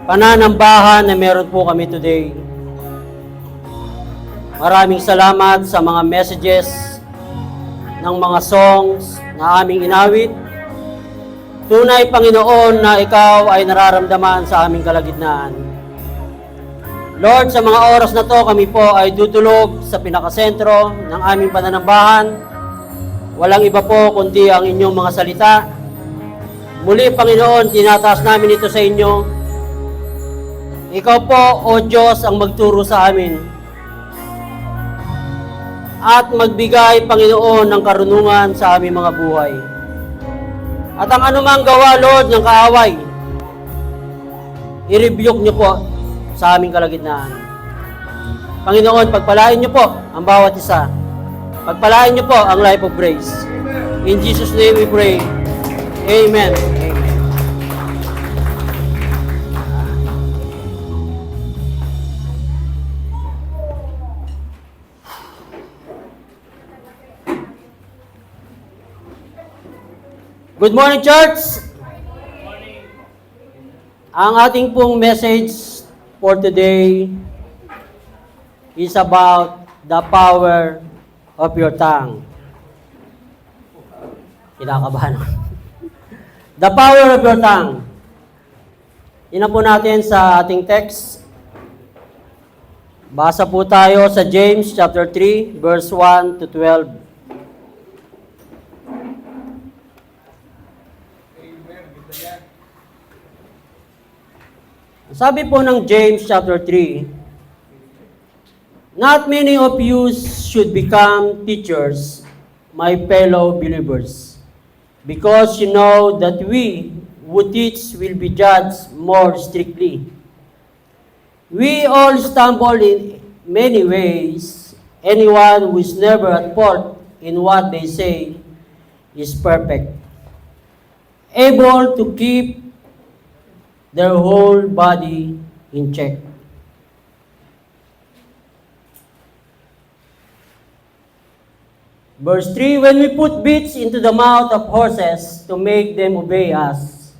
pananambahan na meron po kami today. Maraming salamat sa mga messages ng mga songs na aming inawit. Tunay, Panginoon, na Ikaw ay nararamdaman sa aming kalagitnaan. Lord, sa mga oras na to, kami po ay tutulog sa pinakasentro ng aming pananambahan. Walang iba po kundi ang inyong mga salita. Muli, Panginoon, tinataas namin ito sa inyo. Ikaw po, O Diyos, ang magturo sa amin. At magbigay, Panginoon, ng karunungan sa aming mga buhay. At ang anumang gawa, Lord, ng kaaway, i-rebuke niyo po sa aming kalagitnaan. Panginoon, pagpalain niyo po ang bawat isa. Pagpalain niyo po ang life of grace. In Jesus' name we pray. Amen. Amen. Good morning, church! Ang ating pong message for today is about the power of your tongue. Kinakabahan. The power of your tongue. Ina po natin sa ating text. Basa po tayo sa James chapter 3, verse 1 to 12. Sabi po ng James chapter 3, not many of you should become teachers, my fellow believers, because you know that we who teach will be judged more strictly. We all stumble in many ways. Anyone who is never at fault in what they say is perfect, able to keep their whole body in check. Verse 3, when we put bits into the mouth of horses to make them obey us,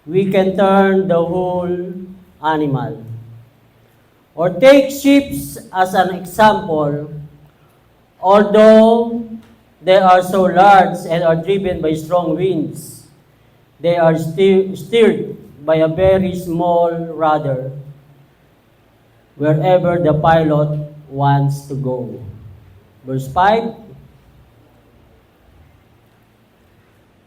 we can turn the whole animal. Or take sheep as an example, although they are so large and are driven by strong winds, they are steered by a very small rudder wherever the pilot wants to go. Verse 5.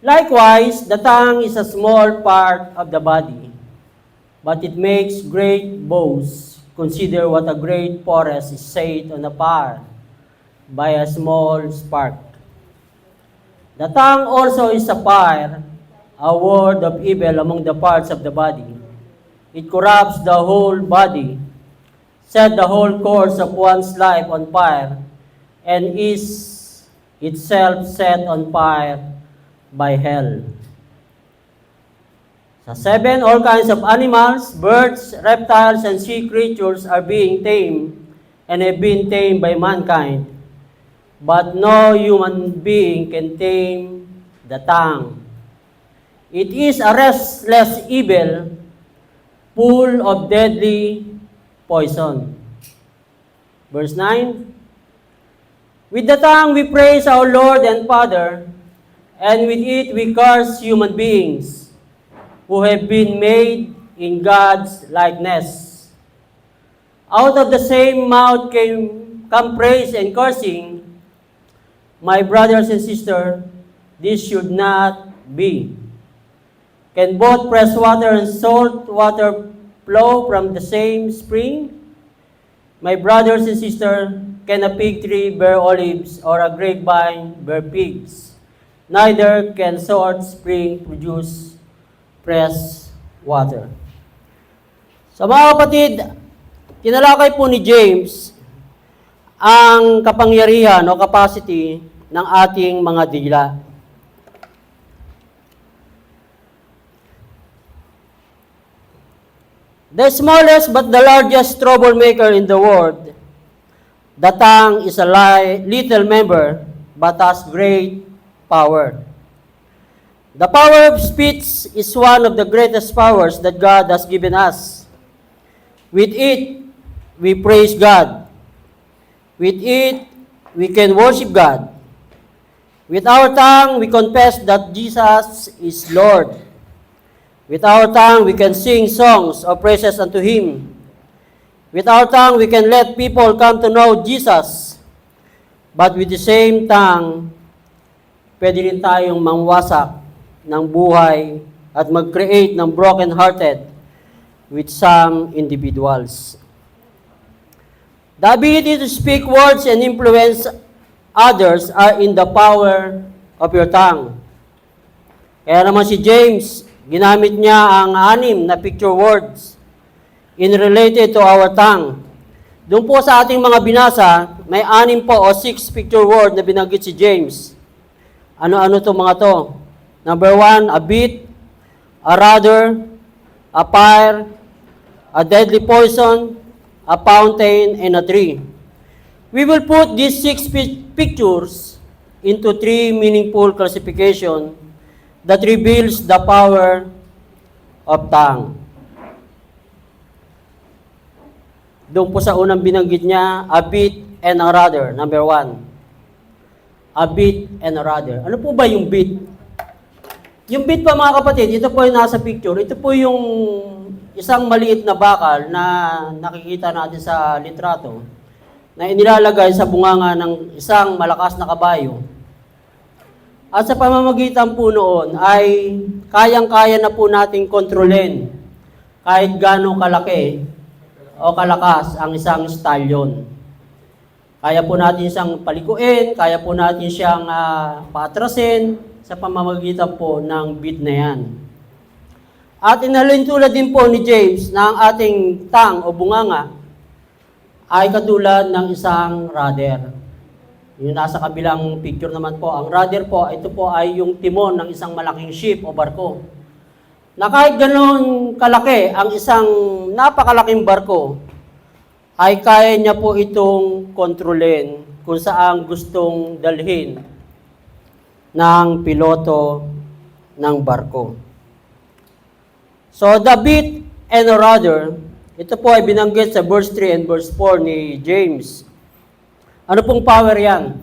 Likewise, the tongue is a small part of the body, but it makes great boasts. Consider what a great forest is set on fire by a small spark. The tongue also is a fire, a word of evil among the parts of the body. It corrupts the whole body, set the whole course of one's life on fire, and is itself set on fire by hell. Sa 7, all kinds of animals, birds, reptiles, and sea creatures are being tamed and have been tamed by mankind, but no human being can tame the tongue. It is a restless evil, full of deadly poison. Verse 9, with the tongue we praise our Lord and Father, and with it we curse human beings who have been made in God's likeness. Out of the same mouth come praise and cursing. My brothers and sisters, this should not be. Can both fresh water and salt water flow from the same spring? My brothers and sisters, can a fig tree bear olives or a grapevine bear figs? Neither can salt spring produce fresh water. Sa mga kapatid, tinalakay po ni James ang kapangyarihan o capacity ng ating mga dila. The smallest but the largest troublemaker in the world, the tongue is a little member but has great power. The power of speech is one of the greatest powers that God has given us. With it, we praise God. With it, we can worship God. With our tongue, we confess that Jesus is Lord. With our tongue, we can sing songs of praises unto Him. With our tongue, we can let people come to know Jesus. But with the same tongue, pwede rin tayong mangwasak ng buhay at mag-create ng broken-hearted with some individuals. The ability to speak words and influence others are in the power of your tongue. Kaya naman si James, ginamit niya ang 6 na picture words in related to our tongue. Doon po sa ating mga binasa, may 6 po o 6 picture word na binanggit si James. Ano-ano to mga to? Number 1, a bit, a rudder, a fire, a deadly poison, a fountain, and a tree. We will put these 6 pictures into 3 meaningful classification that reveals the power of tongue. Doon po sa unang binanggit niya, a bit and a rudder, number 1. A bit and a rudder. Ano po ba yung bit? Yung bit pa mga kapatid, ito po yung nasa picture. Ito po yung isang maliit na bakal na nakikita natin sa litrato na inilalagay sa bunganga ng isang malakas na kabayo. At sa pamamagitan po noon ay kayang-kaya na po nating kontrolin kahit gaano kalaki o kalakas ang isang stallion. Kaya po natin siyang palikuin, kaya po natin siyang paatrasin sa pamamagitan po ng bit na yan. At inalintulad din po ni James na ang ating tang o bunganga ay katulad ng isang rudder. Yung nasa kabilang picture naman po, ang rudder po, ito po ay yung timon ng isang malaking ship o barko. Na kahit ganoon kalaki ang isang napakalaking barko, ay kaya niya po itong kontrolin kung saan gustong dalhin ng piloto ng barko. So the bit and the rudder, ito po ay binanggit sa verse 3 and verse 4 ni James. Ano pong power yan?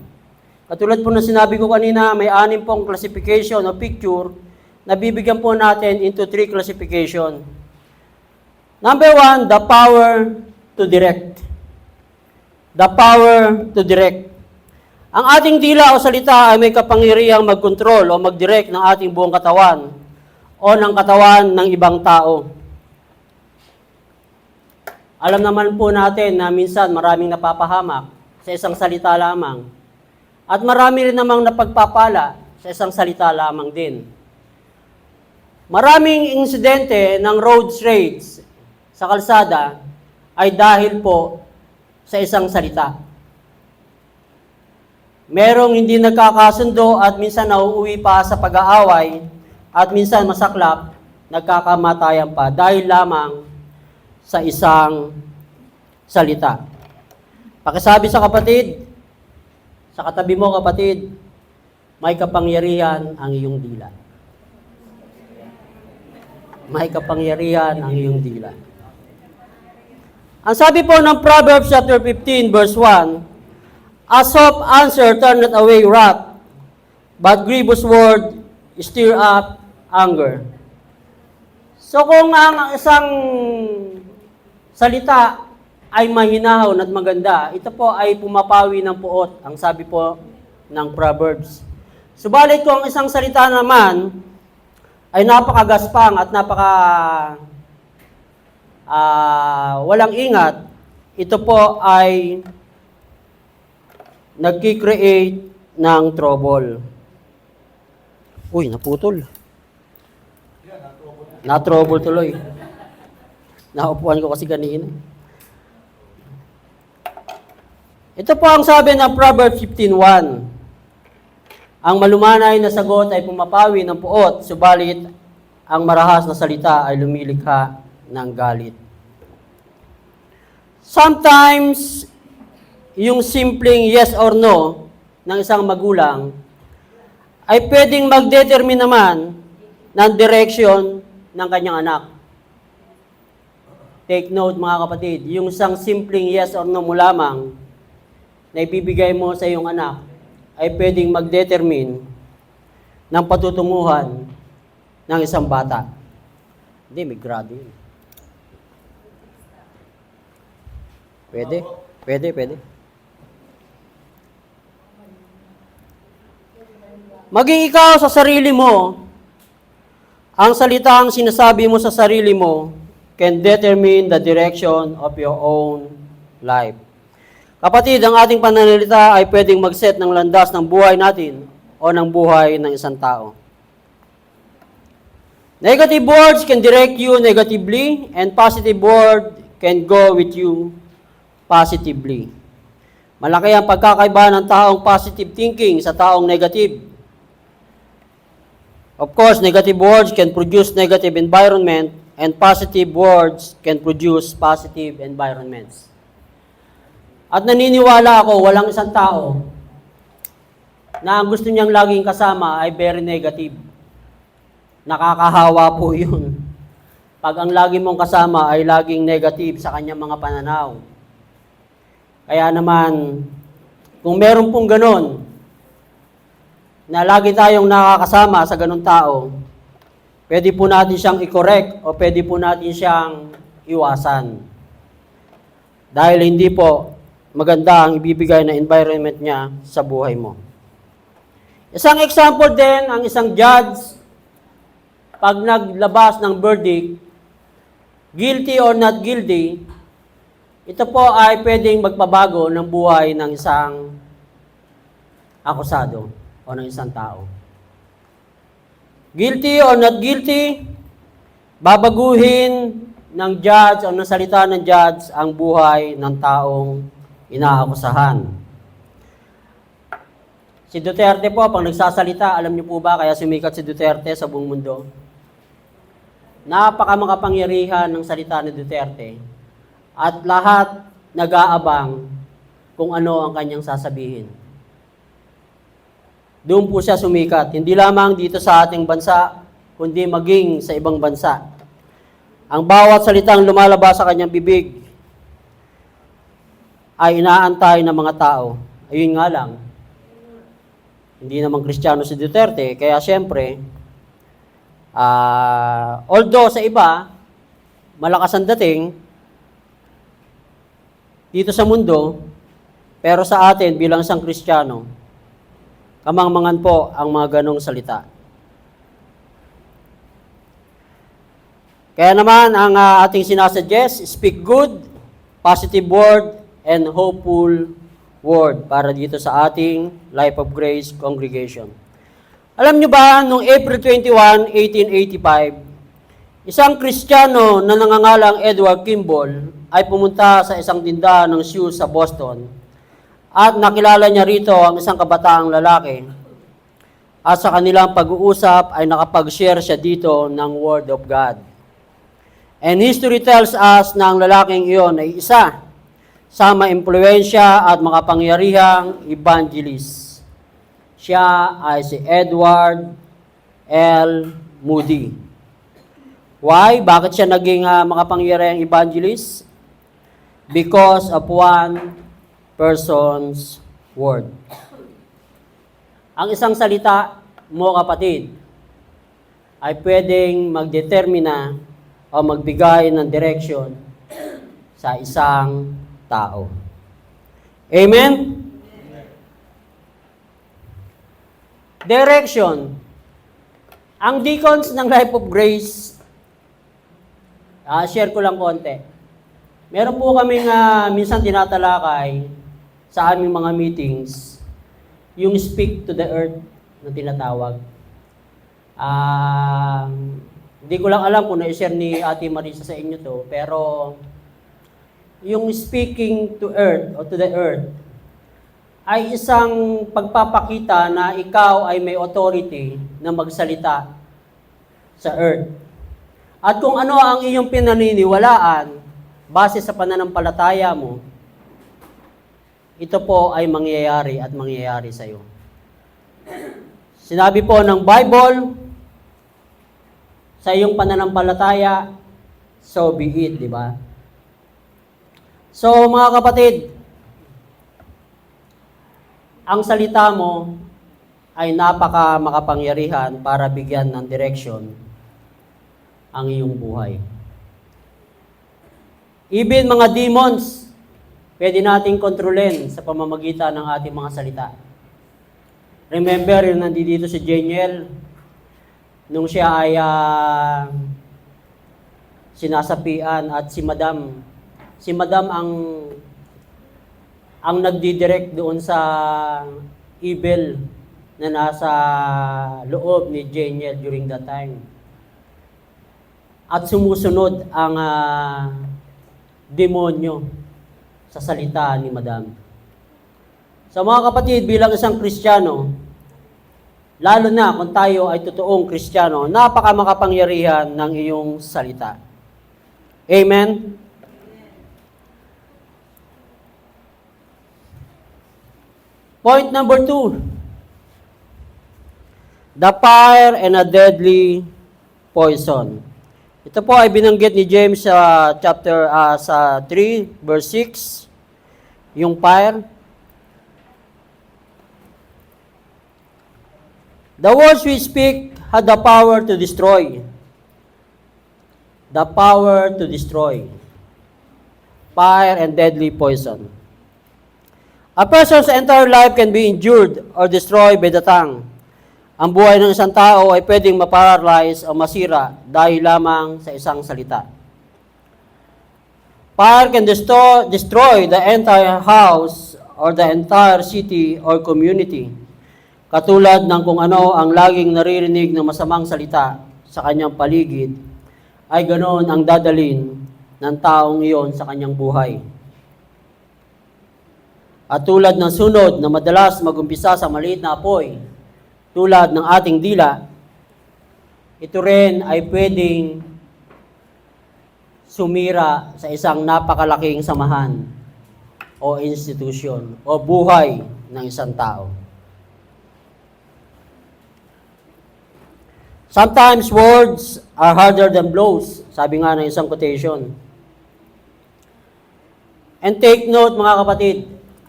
Katulad po na sinabi ko kanina, may 6 pong classification o picture na bibigyan po natin into 3 classification. Number 1, the power to direct. The power to direct. Ang ating dila o salita ay may kapangyarihang mag-control o mag-direct ng ating buong katawan o ng katawan ng ibang tao. Alam naman po natin na minsan maraming napapahamak sa isang salita lamang. At marami rin namang napagpapala sa isang salita lamang din. Maraming insidente ng road rage sa kalsada ay dahil po sa isang salita. Merong hindi nagkakasundo at minsan nauuwi pa sa pag-aaway at minsan masaklap, nagkakamatayan pa dahil lamang sa isang salita. Pakisabi sa kapatid, sa katabi mo kapatid, may kapangyarihan ang iyong dila. May kapangyarihan ang iyong dila. Ang sabi po ng Proverbs chapter 15 verse 1, a soft answer turneth away wrath, but grievous word stir up anger. So kung ang isang salita ay mahinahon at maganda, ito po ay pumapawi ng puot, ang sabi po ng Proverbs. Subalit kung ang isang salita naman ay napakagaspang at walang ingat, ito po ay nagki-create ng trouble. Uy, naputol. Na-trouble tuloy. Naupuan ko kasi kanina. Ito po ang sabi ng Proverbs 15:1. Ang malumanay na sagot ay pumapawi ng puot, subalit ang marahas na salita ay lumilikha ng galit. Sometimes, yung simpleng yes or no ng isang magulang ay pwedeng magdetermine naman ng direksyon ng kanyang anak. Take note mga kapatid, yung isang simpleng yes or no mo lamang na ibibigay mo sa iyong anak ay pwedeng mag-determine ng patutunguhan ng isang bata. Hindi, may grado yun. Pwede. Maging ikaw sa sarili mo, ang salitang sinasabi mo sa sarili mo can determine the direction of your own life. Kapatid, ang ating pananalita ay pwedeng mag-set ng landas ng buhay natin o ng buhay ng isang tao. Negative words can direct you negatively and positive word can go with you positively. Malaki ang pagkakaiba ng taong positive thinking sa taong negative. Of course, negative words can produce negative environment and positive words can produce positive environments. At naniniwala ako, walang isang tao na ang gusto niyang laging kasama ay very negative. Nakakahawa po yun. Pag ang lagi mong kasama ay laging negative sa kanyang mga pananaw. Kaya naman, kung meron pong ganon, na lagi tayong nakakasama sa ganong tao, pwede po natin siyang i-correct o pwede po natin siyang iwasan. Dahil hindi po maganda ang ibibigay na environment niya sa buhay mo. Isang example din, ang isang judge, pag naglabas ng verdict, guilty or not guilty, ito po ay pwedeng magpabago ng buhay ng isang akusado o ng isang tao. Guilty or not guilty, babaguhin ng judge o ng salita ng judge ang buhay ng taong inaakusahan. Si Duterte po, pag nagsasalita, alam niyo po ba kaya sumikat si Duterte sa buong mundo? Napakamakapangyarihan ng salita ni Duterte at lahat nag-aabang kung ano ang kanyang sasabihin. Doon po siya sumikat, hindi lamang dito sa ating bansa, kundi maging sa ibang bansa. Ang bawat salitang lumalabas sa kanyang bibig ay inaantay ng mga tao. Ayun nga lang, hindi naman Kristiyano si Duterte, kaya siyempre, although sa iba, malakas ang dating dito sa mundo, pero sa atin bilang isang Kristiyano, kamangmangan po ang mga ganong salita. Kaya naman, ang ating sinasuggest, speak good, positive word, and hopeful word para dito sa ating Life of Grace congregation. Alam nyo ba, noong April 21, 1885, isang Kristiyano na nangangalang Edward Kimball ay pumunta sa isang tindahan ng shoes sa Boston at nakilala niya rito ang isang kabataang lalaki. At sa kanilang pag-uusap ay nakapag-share siya dito ng Word of God. And history tells us na ang lalaking iyon ay isa sa maimpluwensya at makapangyarihang evangelist. Siya ay si Edward L. Moody. Why? Bakit siya naging makapangyarihang evangelist? Because of one person's word. Ang isang salita mo, kapatid, ay pwedeng magdetermina o magbigay ng direksyon sa isang tao. Amen? Direction. Ang deacons ng Life of Grace, share ko lang konti. Meron po kaming minsan tinatalakay sa aming mga meetings, yung speak to the earth na tinatawag. Hindi ko lang alam kung na-share ni Ate Marisa sa inyo to, pero yung speaking to earth o to the earth ay isang pagpapakita na ikaw ay may authority na magsalita sa earth. At kung ano ang iyong pinaniniwalaan base sa pananampalataya mo, ito po ay mangyayari at mangyayari sa iyo. Sinabi po ng Bible, sa iyong pananampalataya, so be it, di ba? So, mga kapatid, ang salita mo ay napaka makapangyarihan para bigyan ng direksyon ang iyong buhay. Even mga demons, pwede nating kontrolin sa pamamagitan ng ating mga salita. Remember, yung nandito si Janiel, nung siya ay sinasapian at si Madam ang nagdidirect doon sa evil na nasa loob ni Janiel during that time. At sumusunod ang demonyo sa salita ni Madam. So mga kapatid, bilang isang Kristiyano, lalo na kung tayo ay totoong Kristiyano, napaka makapangyarihan ng iyong salita. Amen? Point number 2. The fire and a deadly poison. Ito po ay binanggit ni James sa sa 3 verse 6, yung fire. The words we speak had the power to destroy. The power to destroy. Fire and deadly poison. A person's entire life can be injured or destroyed by the tongue. Ang buhay ng isang tao ay pwedeng maparalyze o masira dahil lamang sa isang salita. Fire can destroy the entire house or the entire city or community. Katulad ng kung ano ang laging naririnig ng masamang salita sa kanyang paligid, ay ganoon ang dadalhin ng taong iyon sa kanyang buhay. At tulad ng sunod na madalas magumpisa sa maliit na apoy, tulad ng ating dila, ito rin ay pwedeng sumira sa isang napakalaking samahan o institusyon o buhay ng isang tao. Sometimes words are harder than blows, sabi nga ng isang quotation. And take note mga kapatid,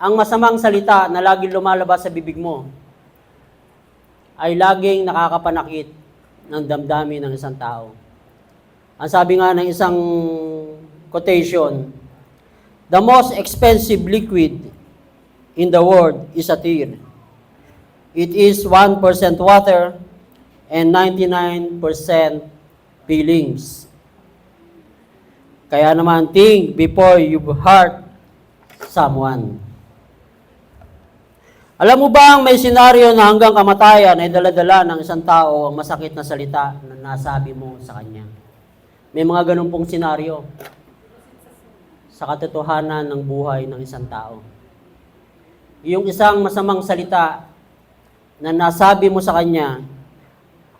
ang masamang salita na laging lumalabas sa bibig mo ay laging nakakapanakit ng damdamin ng isang tao. Ang sabi nga ng isang quotation, the most expensive liquid in the world is a tear. It is 1% water and 99% feelings. Kaya naman, think before you hurt someone. Alam mo ba ang may senaryo na hanggang kamatayan ay dala-dala ng isang tao ang masakit na salita na nasabi mo sa kanya? May mga ganun pong senaryo sa katotohanan ng buhay ng isang tao. Yung isang masamang salita na nasabi mo sa kanya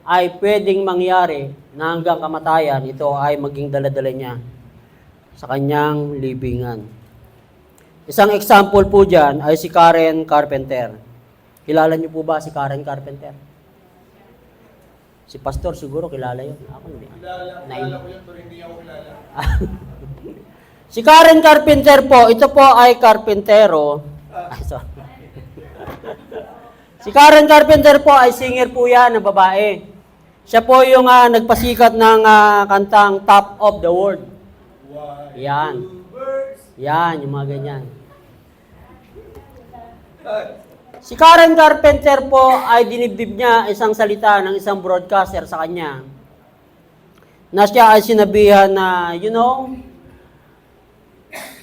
ay pwedeng mangyari na hanggang kamatayan, ito ay maging dala-dala niya sa kanyang libingan. Isang example po dyan ay si Karen Carpenter. Kilala niyo po ba si Karen Carpenter? Si Pastor siguro kilala yun. Ako hindi. Kilala ko yun, pero hindi ako kilala. Si Karen Carpenter po, ito po ay karpentero. Si Karen Carpenter po ay singer po yan ng babae. Siya po yung nagpasikat ng kantang Top of the World. Yan. Yan, yung mga ganyan. Si Karen Carpenter po ay dinibdib niya isang salita ng isang broadcaster sa kanya na siya ay sinabihan na, you know,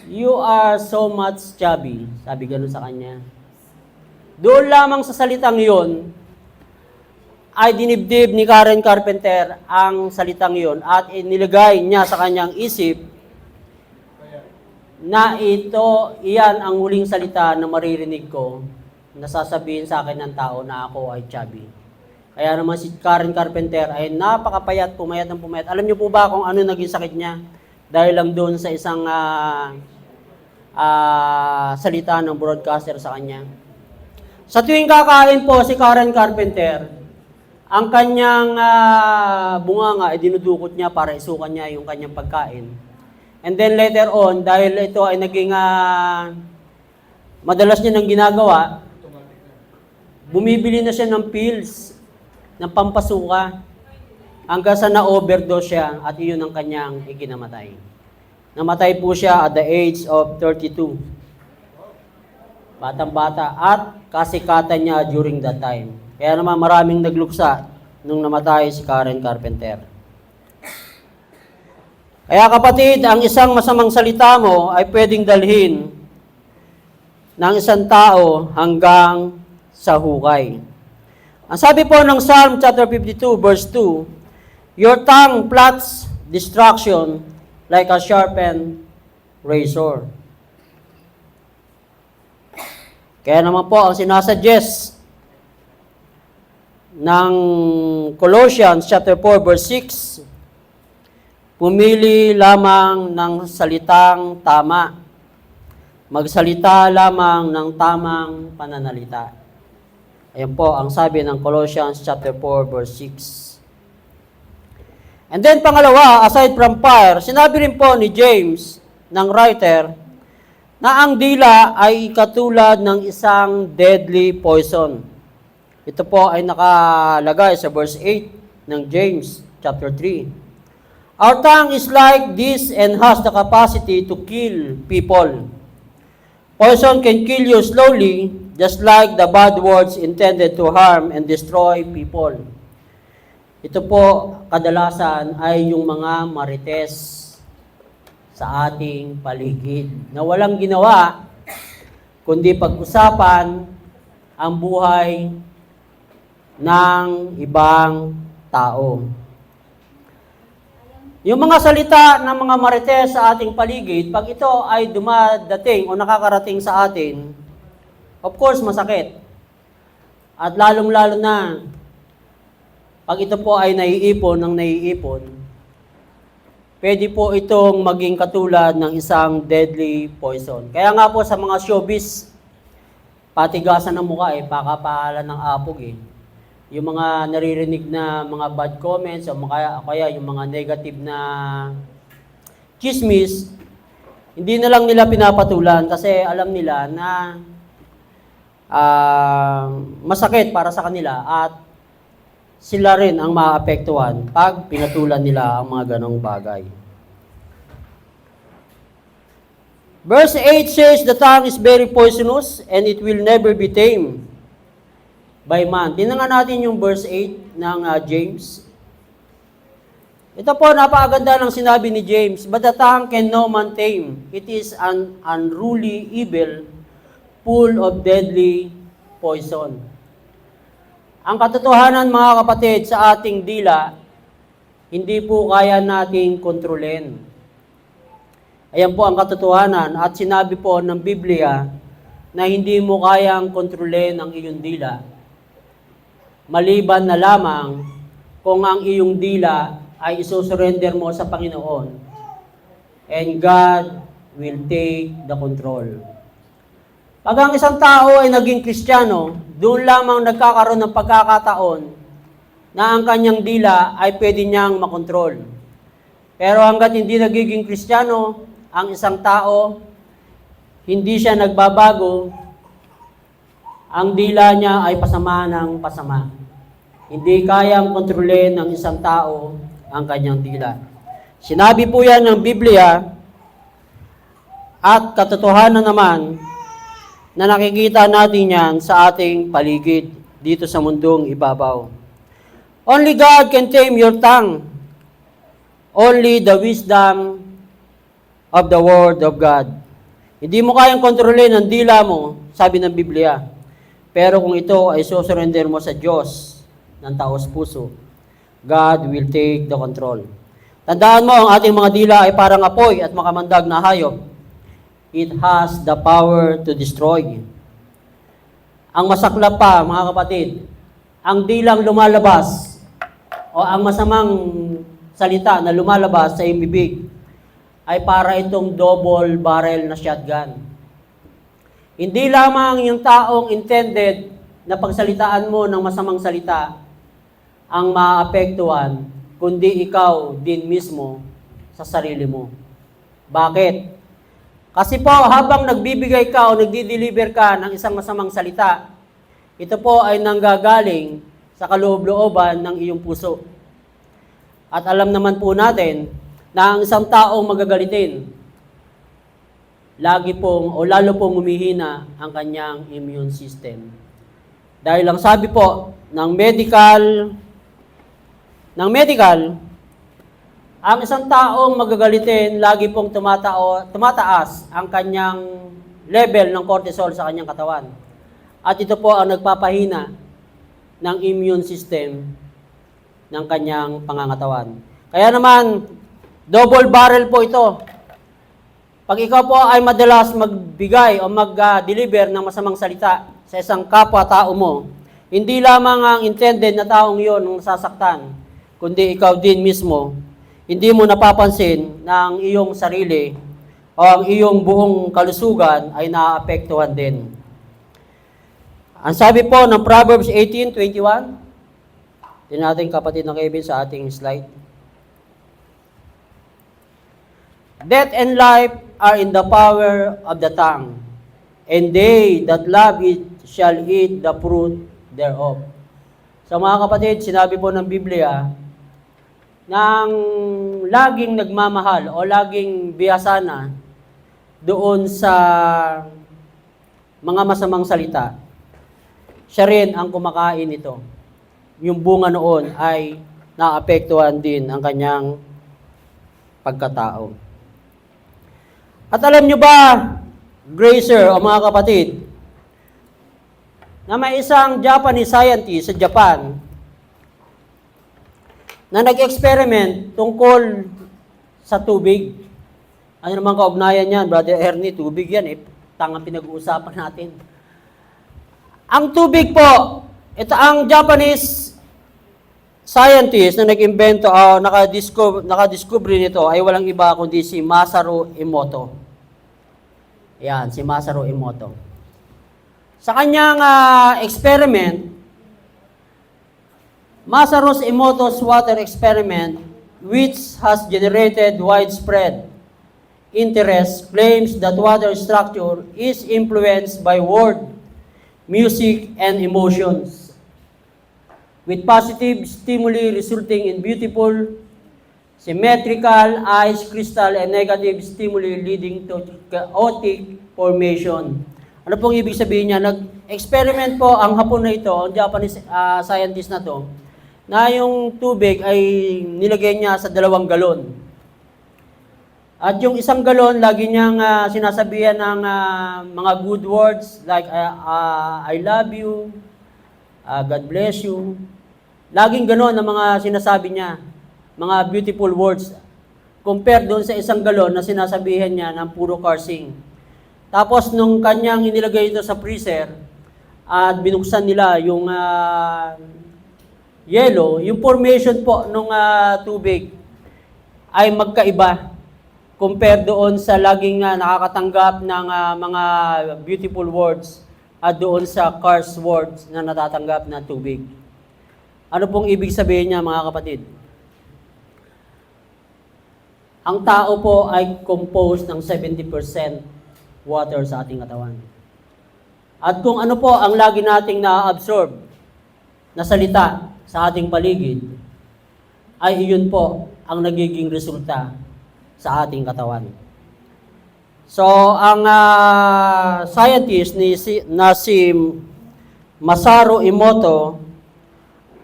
you are so much chubby. Sabi ganun sa kanya. Doon lamang sa salitang yun, ay dinibdib ni Karen Carpenter ang salitang yun at inilagay niya sa kanyang isip na iyan ang huling salita na maririnig ko na sasabihin sa akin ng tao na ako ay chubby. Kaya naman si Karen Carpenter ay napakapayat, pumayat ng pumayat. Alam niyo po ba kung ano naging sakit niya? Dahil lang doon sa isang salita ng broadcaster sa kanya. Sa tuwing kakain po si Karen Carpenter, ang kanyang bunganga ay dinudukot niya para isukan niya yung kanyang pagkain. And then later on, dahil ito ay naging madalas niya nang ginagawa, bumibili na siya ng pills, ng pampasuka, hanggang sa na-overdose siya at iyon ang kanyang ikinamatay. Namatay po siya at the age of 32. Batang-bata at kasikatan niya during that time. Kaya naman maraming nagluksa nung namatay si Karen Carpenter. Kaya kapatid, ang isang masamang salita mo ay pwedeng dalhin ng isang tao hanggang sa hukay. Ang sabi po ng Psalm chapter 52 verse 2, your tongue plots destruction like a sharpened razor. Kaya naman po, ang sinasuggest ng Colossians chapter 4 verse 6, pumili lamang ng salitang tama. Magsalita lamang ng tamang pananalita. Ayan po ang sabi ng Colossians chapter 4 verse 6. And then pangalawa, aside from fire, sinabi rin po ni James, ng writer, na ang dila ay katulad ng isang deadly poison. Ito po ay nakalagay sa verse 8 ng James chapter 3. Our tongue is like this and has the capacity to kill people. Poison can kill you slowly, just like the bad words intended to harm and destroy people. Ito po, kadalasan ay yung mga marites sa ating paligid na walang ginawa kundi pag-usapan ang buhay ng ibang tao. Yung mga salita ng mga marites sa ating paligid, pag ito ay dumadating o nakakarating sa atin, of course, masakit. At lalong-lalo na, pag ito po ay naiipon, pwede po itong maging katulad ng isang deadly poison. Kaya nga po sa mga showbiz, patigasan ng mukha pakapalan ng apog Yung mga naririnig na mga bad comments o kaya yung mga negative na chismis, hindi na lang nila pinapatulan kasi alam nila na masakit para sa kanila at sila rin ang maapektuhan pag pinatulan nila ang mga ganong bagay. Verse 8 says, the tongue is very poisonous and it will never be tamed by man. Tingnan natin yung verse 8 ng James. Ito po, napakaganda ng sinabi ni James, but the tongue can no man tame. It is an unruly evil, full of deadly poison. Ang katotohanan, mga kapatid, sa ating dila, hindi po kaya nating kontrolin. Ayan po ang katotohanan at sinabi po ng Biblia na hindi mo kayang kontrolin ang iyong dila. Maliban na lamang kung ang iyong dila ay isusurrender mo sa Panginoon and God will take the control. Pag ang isang tao ay naging Kristiyano, doon lamang nagkakaroon ng pagkakataon na ang kanyang dila ay pwede niyang makontrol. Pero hanggat hindi nagiging Kristiyano, ang isang tao, hindi siya nagbabago, ang dila niya ay pasama ng pasama. Hindi kayang kontrolin ng isang tao ang kanyang dila. Sinabi po yan ng Biblia at katotohanan naman na nakikita natin yan sa ating paligid dito sa mundong ibabaw. Only God can tame your tongue. Only the wisdom of the Word of God. Hindi mo kayang kontrolin ang dila mo, sabi ng Biblia. Pero kung ito ay susurrender mo sa Diyos ng taos puso, God will take the control. Tandaan mo, ang ating mga dila ay parang apoy at makamandag na hayop. It has the power to destroy. Ang masaklap pa, mga kapatid, ang dilang lumalabas o ang masamang salita na lumalabas sa iyong bibig ay para itong double barrel na shotgun. Hindi lamang yung taong intended na pagsalitaan mo ng masamang salita ang maapektuhan, kundi ikaw din mismo sa sarili mo. Bakit? Kasi po, habang nagbibigay ka o nagdi-deliver ka ng isang masamang salita, ito po ay nanggagaling sa kaloob-looban ng iyong puso. At alam naman po natin na ang isang taong magagalitin, lagi pong o lalo pong humihina ang kanyang immune system. Dahil ang sabi po ng medical, ang isang taong magagalitin, lagi pong tumataas ang kanyang level ng cortisol sa kanyang katawan. At ito po ang nagpapahina ng immune system ng kanyang pangangatawan. Kaya naman, double barrel po ito. Pag ikaw po ay madalas magbigay o mag-deliver ng masamang salita sa isang kapwa-tao mo, hindi lamang ang intended na taong iyon ang nasasaktan, kundi ikaw din mismo, hindi mo napapansin na ang iyong sarili o ang iyong buong kalusugan ay naapektuhan din. Ang sabi po ng Proverbs 18:21, tingnan natin kapatid ng Kevin sa ating slide. Death and life are in the power of the tongue, and they that love it shall eat the fruit thereof. So mga kapatid, sinabi po ng Biblia, nang laging nagmamahal o laging biyasana doon sa mga masamang salita, siya rin ang kumakain nito. Yung bunga noon ay naapektuhan din ang kanyang pagkatao. At alam nyo ba, Gracer o mga kapatid, na may isang Japanese scientist sa Japan na nag-experiment tungkol sa tubig. Ano naman kaugnayan yan, Brother Ernie? Tubig yan tangang pinag-uusapan natin. Ang tubig po, ito ang Japanese scientist na nag-invento o nakadiscover nito ay walang iba kundi si Masaru Emoto. Yan, si Masaru Emoto. Sa kanyang experiment, Masaru Emoto's water experiment, which has generated widespread interest, claims that water structure is influenced by word, music, and emotions, with positive stimuli resulting in beautiful, symmetrical ice crystal and negative stimuli leading to chaotic formation. Ano pong ibig sabihin niya? Nag-experiment po ang Hapon na ito, ang Japanese scientist na to, na yung tubig ay nilagay niya sa 2 galon. At yung 1 galon, lagi niyang sinasabihan ng mga good words like I love you, God bless you. Laging gano'n ang mga sinasabi niya, mga beautiful words. Compare doon sa 1 galon na sinasabihan niya ng puro cursing. Tapos nung kanyang inilagay ito sa freezer at binuksan nila yung yellow, yung formation po ng tubig ay magkaiba compare doon sa laging nakakatanggap ng mga beautiful words at doon sa curse words na natatanggap na tubig. Ano pong ibig sabihin niya, mga kapatid? Ang tao po ay composed ng 70% water sa ating katawan. At kung ano po ang lagi nating na-absorb na salita sa ating paligid, ay iyon po ang nagiging resulta sa ating katawan. So, ang scientist na si Masaru Emoto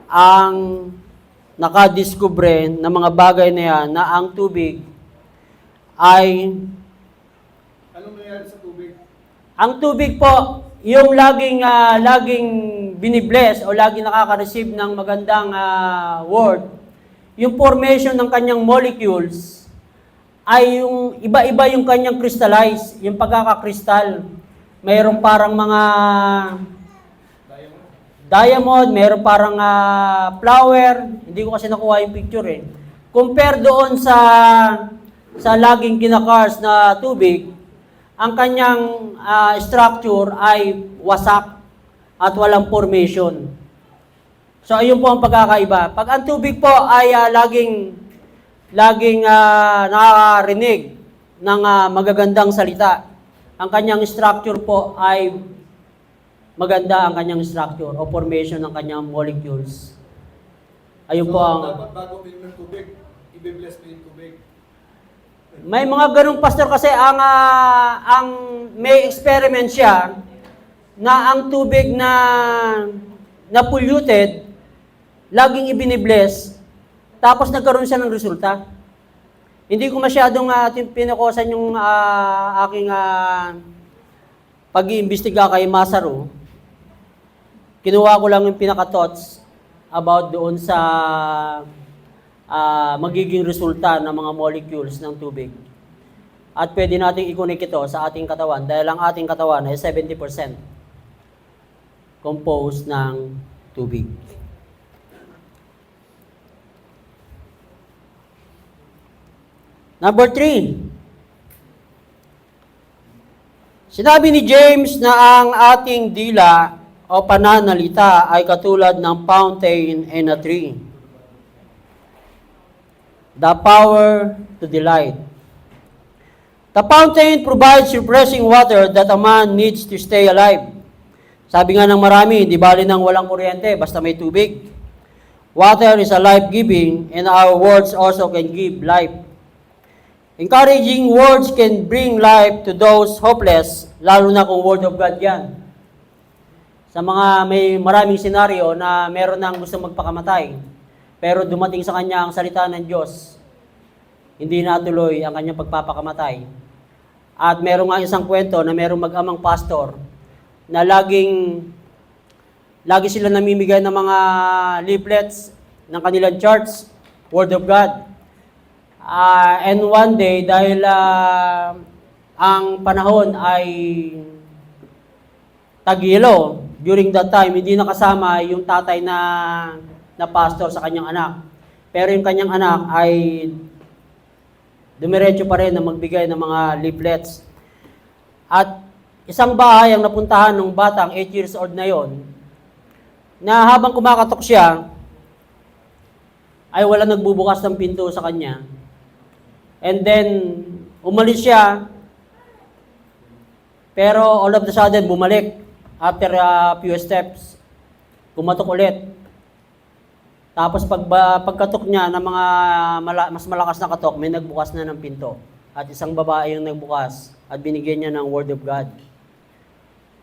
ang nakadiskubre ng mga bagay na yan na ang tubig ay... Anong nangyari sa tubig? Ang tubig po, yung laging binibless o laging nakaka-receive ng magandang word, yung formation ng kanyang molecules ay yung iba-iba yung kanyang crystallize, yung pagkakakristal. Mayroong parang mga diamond, mayroong parang flower. Hindi ko kasi nakuha yung picture eh. Compare doon sa laging kinakars na tubig, ang kanyang structure ay wasak at walang formation. So, ayun po ang pagkakaiba. Pag ang tubig po ay laging nakakarinig ng magagandang salita, ang kanyang structure po ay maganda ang kanyang structure o formation ng kanyang molecules. Ayun po ang... dapat bago pinom ng tubig, i-bless mo yung tubig. May mga ganong pastor kasi ang may experiment siya na ang tubig na polluted, laging ibinibless, tapos nagkaroon siya ng resulta. Hindi ko masyadong pinakosan yung aking pag-iimbestiga kay Masaro. Kinuha ko lang yung pinaka-thoughts about doon sa magiging resulta ng mga molecules ng tubig. At pwede nating i-connect ito sa ating katawan dahil ang ating katawan ay 70% composed ng tubig. Number 3. Sinabi ni James na ang ating dila o pananalita ay katulad ng fountain in a tree. The power to delight. The fountain provides refreshing water that a man needs to stay alive. Sabi nga ng marami, di bali nang walang kuryente, basta may tubig. Water is a life-giving and our words also can give life. Encouraging words can bring life to those hopeless, lalo na kung word of God yan. Sa mga may maraming senaryo na meron nang gusto magpakamatay, pero dumating sa kanya ang salita ng Diyos, hindi natuloy ang kanyang pagpapakamatay. At meron nga isang kwento na merong mag-amang pastor na lagi sila namimigay ng mga leaflets ng kanilang church, Word of God. And one day, dahil ang panahon ay tagilo, during that time, hindi nakasama yung tatay na pastor sa kanyang anak. Pero yung kanyang anak ay dumiretso pa rin na magbigay ng mga leaflets. At isang bahay ang napuntahan ng batang 8 years old na yon, na habang kumakatok siya, ay wala nagbubukas ng pinto sa kanya. And then, umalis siya, pero all of the sudden, bumalik. After a few steps, kumatok ulit. Tapos pagkatok niya ng mga mas malakas na katok, may nagbukas na ng pinto. At isang babae yung nagbukas at binigyan niya ng Word of God.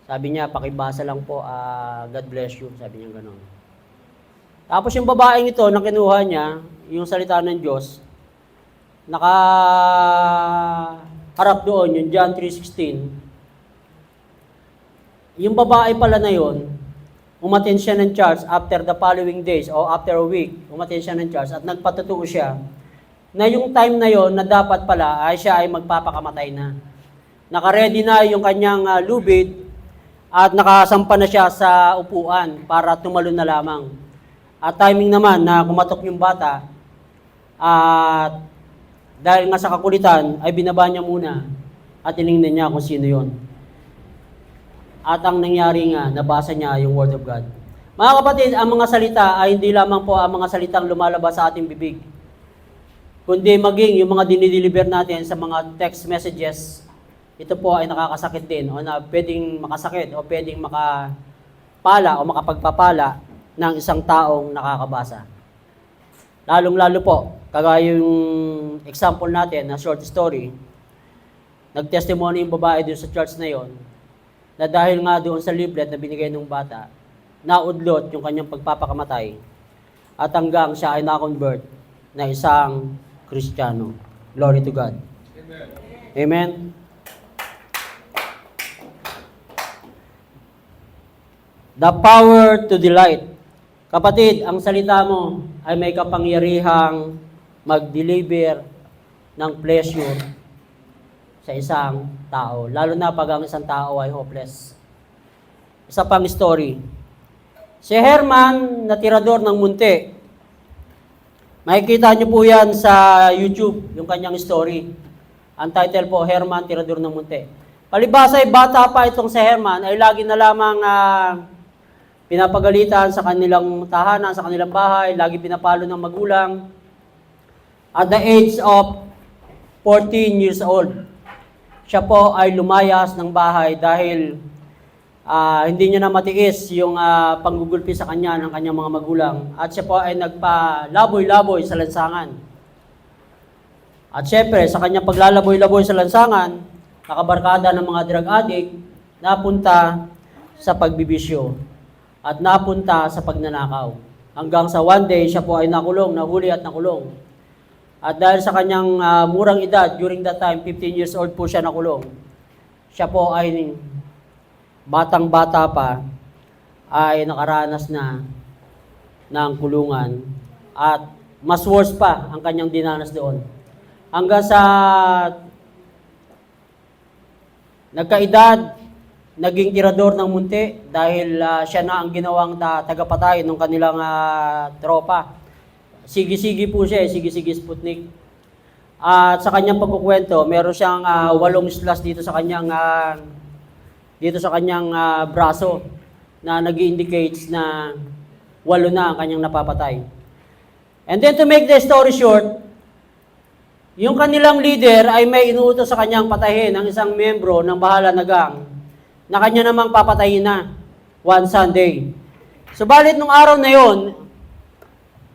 Sabi niya, pakibasa lang po, God bless you. Sabi niya gano'n. Tapos yung babaeng ito, na kinuha niya, yung salita ng Diyos, nakaharap doon, yung John 3:16. Yung babae pala na yon, umattend siya ng church after the following days o after a week, umattend siya ng church at nagpatutuo siya na yung time na yon na dapat pala ay siya ay magpapakamatay na. Naka-ready na yung kanyang lubid at nakasampa na siya sa upuan para tumalon na lamang. At timing naman na kumatok yung bata at dahil nga sa kakulitan, ay binaba niya muna at tinignan niya kung sino yon. At ang nangyari nga, nabasa niya yung Word of God. Mga kapatid, ang mga salita ay hindi lamang po ang mga salitang lumalabas sa ating bibig, kundi maging yung mga dinideliver natin sa mga text messages, ito po ay nakakasakit din o na pwedeng makasakit o pwedeng makapala o makapagpapala ng isang taong nakakabasa. Lalong-lalo po, kagaya yung example natin na short story, nag-testimony yung babae doon sa church na yon, na dahil nga doon sa leaflet na binigay ng bata, naudlot yung kanyang pagpapakamatay at hanggang siya ay na-convert na isang Kristiyano. Glory to God. Amen. Amen. The power to delight. Kapatid, ang salita mo ay may kapangyarihang mag-deliver ng pleasure sa isang tao. Lalo na pag ang isang tao ay hopeless. Isa pang story. Si Herman, na tirador ng munti. Makikita niyo po yan sa YouTube, yung kanyang story. Ang title po, Herman, tirador ng munti. Palibasa ay bata pa itong si Herman, ay lagi na lamang pinapagalitan sa kanilang tahanan, sa kanilang bahay, lagi pinapalo ng magulang. At the age of 14 years old, siya po ay lumayas ng bahay dahil hindi niya na matiis yung panggugulpi sa kanya ng kanyang mga magulang. At siya po ay nagpalaboy-laboy sa lansangan. At syempre, sa kanyang paglalaboy-laboy sa lansangan, nakabarkada ng mga drug addict, napunta sa pagbibisyo at napunta sa pagnanakaw. Hanggang sa one day, siya po ay nakulong, nahuli at nakulong. At dahil sa kanyang murang edad, during that time, 15 years old po siya nakulong. Siya po ay batang-bata pa, ay nakaranas na ng kulungan. At mas worse pa ang kanyang dinanas doon. Hanggang sa nagkaedad, naging tirador ng munti dahil siya na ang ginawang tagapatay ng kanilang tropa. Sige-sige po siya, sige-sige Sputnik. At sa kanyang pagkukwento, meron siyang 8 slash dito sa kanyang braso na nag-indicates na 8 na ang kanyang napapatay. And then to make the story short, yung kanilang leader ay may inuutos sa kanyang patayin ng isang miyembro ng bahala na gang na kanya namang papatayin na one Sunday. Subalit nung araw na yon,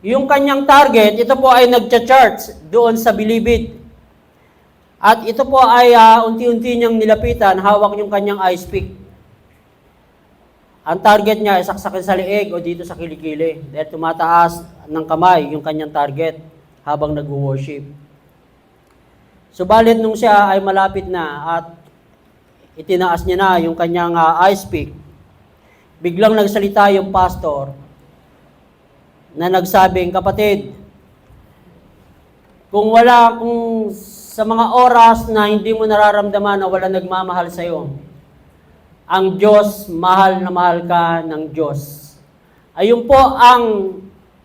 yung kanyang target, ito po ay nagcha-charge doon sa Bilibid. At ito po ay unti-unti niyang nilapitan, hawak yung kanyang ice pick. Ang target niya ay saksakin sa liig o dito sa kilikili. Dahil tumataas ng kamay yung kanyang target habang nag-worship. Subalit nung siya ay malapit na at itinaas niya na yung kanyang ice pick, biglang nagsalita yung pastor na nagsabing, kapatid, kung sa mga oras na hindi mo nararamdaman na wala nagmamahal sa'yo, ang Diyos, mahal na mahal ka ng Diyos. Ayun po ang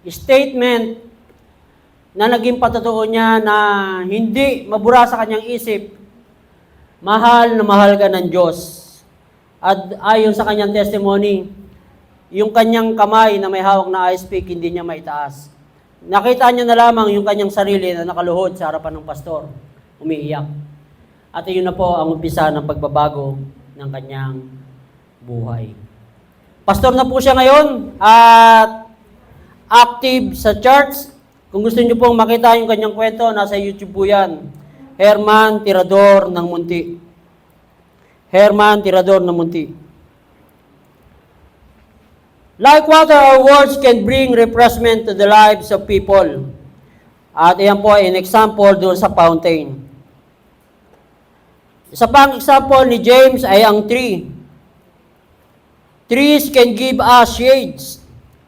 statement na naging patotoo niya na hindi mabura sa kanyang isip, mahal na mahal ka ng Diyos. At ayon sa kanyang testimony, yung kanyang kamay na may hawak na ice pick, hindi niya maitaas. Nakita niya na lamang yung kanyang sarili na nakaluhod sa harapan ng pastor, umiiyak. At iyon na po ang umpisa ng pagbabago ng kanyang buhay. Pastor na po siya ngayon at active sa church. Kung gusto niyo pong makita yung kanyang kwento, nasa YouTube po yan. Herman Tirador ng Munti. Herman Tirador ng Munti. Like water, our words can bring refreshment to the lives of people. At iyan po ay an example doon sa fountain. Isa pang example ni James ay ang tree. Trees can give us shades.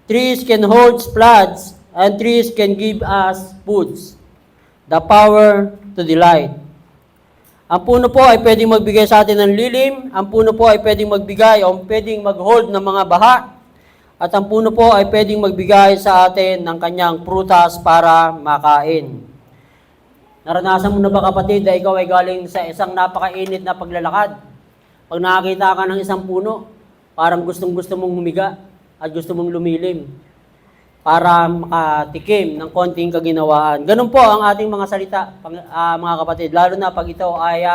Trees can hold floods. And trees can give us foods. The power to delight. Ang puno po ay pwedeng magbigay sa atin ng lilim. Ang puno po ay pwedeng magbigay o pwedeng mag-hold ng mga baha. At ang puno po ay pwedeng magbigay sa atin ng kanyang prutas para makain. Naranasan mo na ba kapatid na ikaw ay galing sa isang napakainit na paglalakad? Pag nakakita ka ng isang puno, parang gustong-gusto mong humiga at gusto mong lumilim para makatikim ng konting kaginawaan. Ganun po ang ating mga salita, mga kapatid. Lalo na pag ito ay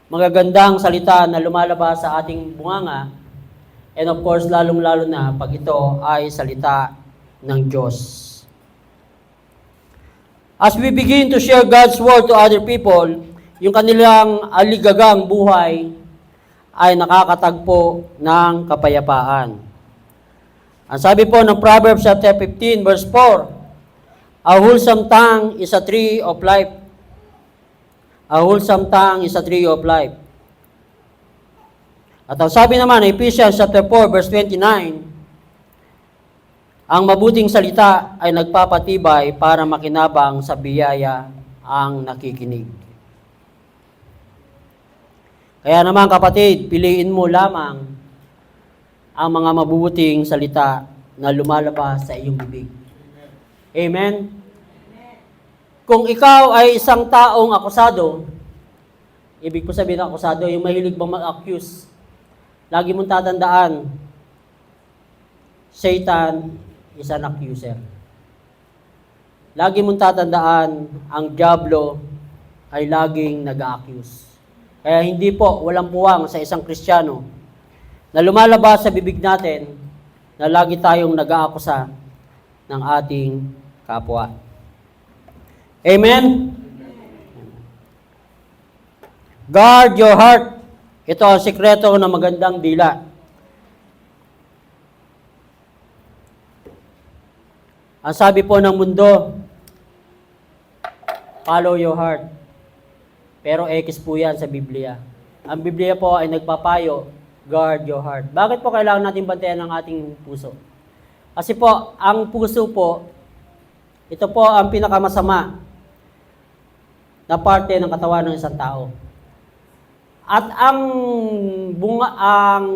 magagandang salita na lumalabas sa ating bunganga. And of course, lalong-lalo na pag ito ay salita ng Diyos. As we begin to share God's Word to other people, yung kanilang aligagang buhay ay nakakatagpo ng kapayapaan. Ang sabi po ng Proverbs chapter 15 verse 4, a wholesome tongue is a tree of life. A wholesome tongue is a tree of life. At ang sabi naman ng Ephesians chapter 4 verse 29, ang mabuting salita ay nagpapatibay para makinabang sa biyaya ang nakikinig. Kaya naman kapatid, piliin mo lamang ang mga mabubuting salita na lumalabas sa iyong bibig. Amen? Kung ikaw ay isang taong akusado, ibig ko sabihin ng akusado, yung mahilig bang mag-accuse, lagi mong tatandaan, Satan is an accuser. Lagi mong tatandaan, ang diablo ay laging nag-a-accuse. Kaya hindi po, walang puwang sa isang Kristiyano na lumalabas sa bibig natin na lagi tayong nag-aakusa ng ating kapwa. Amen? Guard your heart. Ito ang sikreto ng magandang dila. Ang sabi po ng mundo, follow your heart. Pero X po yan sa Biblia. Ang Biblia po ay nagpapayo, guard your heart. Bakit po kailangan natin bantayan ang ating puso? Kasi po, ang puso po, ito po ang pinakamasama na parte ng katawan ng isang tao. At ang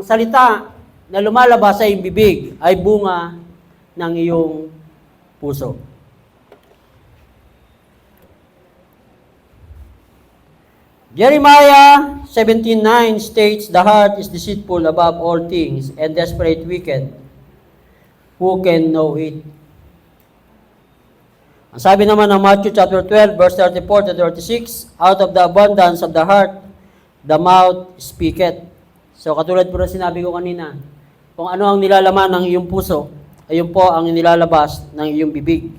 salita na lumalabas sa iyong bibig ay bunga ng iyong puso. Jeremiah 17:9 states, "The heart is deceitful above all things and desperate wicked. Who can know it?" Ang sabi naman ng Matthew chapter 12 verse 34 to 36, "Out of the abundance of the heart, the mouth speaketh." So katulad po na sinabi ko kanina, kung ano ang nilalaman ng iyong puso, ayun po ang nilalabas ng iyong bibig.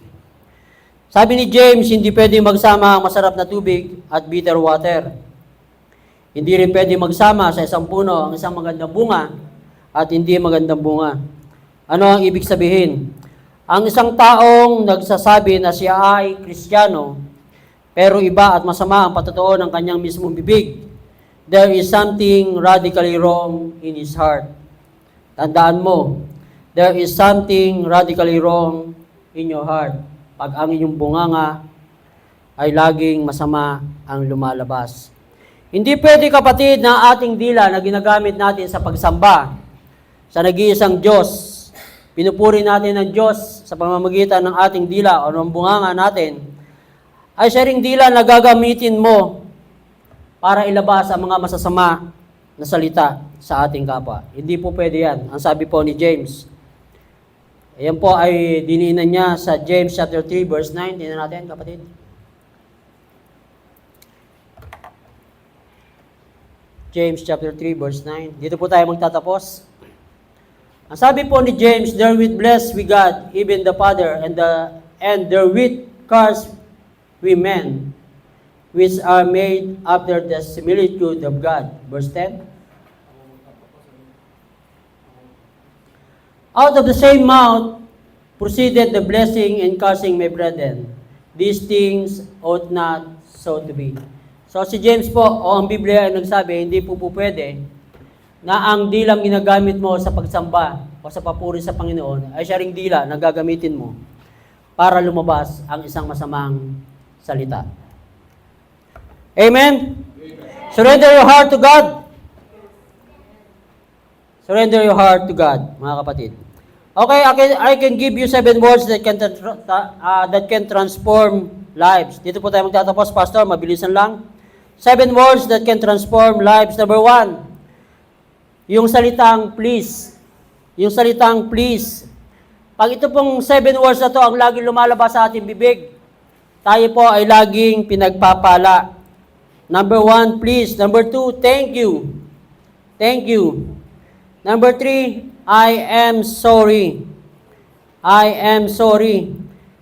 Sabi ni James, hindi pwede magsama ang masarap na tubig at bitter water. Hindi rin pwede magsama sa isang puno ang isang magandang bunga at hindi magandang bunga. Ano ang ibig sabihin? Ang isang taong nagsasabi na siya ay Kristiyano, pero iba at masama ang patutuo ng kanyang mismong bibig, there is something radically wrong in his heart. Tandaan mo, there is something radically wrong in your heart. Pag ang inyong bunganga ay laging masama ang lumalabas. Hindi pwede, kapatid, na ating dila na ginagamit natin sa pagsamba sa nag-iisang Diyos. Pinupuri natin ang Diyos sa pamamagitan ng ating dila o ng bunganga natin, ay siya ring dila na gagamitin mo para ilabas ang mga masasama na salita sa ating kapwa. Hindi po pwede yan. Ang sabi po ni James. Ayan po ay diniinan niya sa James chapter 3 verse 9. Tingnan natin, kapatid. James chapter 3 verse 9. Dito po tayo magtatapos. Ang sabi po ni James, "Therewith bless we God, even the Father, and therewith curse we men, which are made after the similitude of God." Verse 10. "Out of the same mouth proceeded the blessing and cursing, my brethren. These things ought not so to be." So si James po, o ang Biblia ay nagsabi, hindi po pwede na ang dilang ginagamit mo sa pagsamba o sa papuri sa Panginoon ay siya ring dila na gagamitin mo para lumabas ang isang masamang salita. Amen? Surrender your heart to God. Surrender your heart to God, mga kapatid. Okay, I can give you 7 words that can transform lives. Dito po tayo magtatapos, Pastor, mabilisan lang. 7 words that can transform lives. Number 1, yung salitang please. Yung salitang please. Pag ito pong 7 words na to ang laging lumalabas sa ating bibig, tayo po ay laging pinagpapala. Number 1, please. Number 2, thank you. Thank you. Number 3, I am sorry. I am sorry.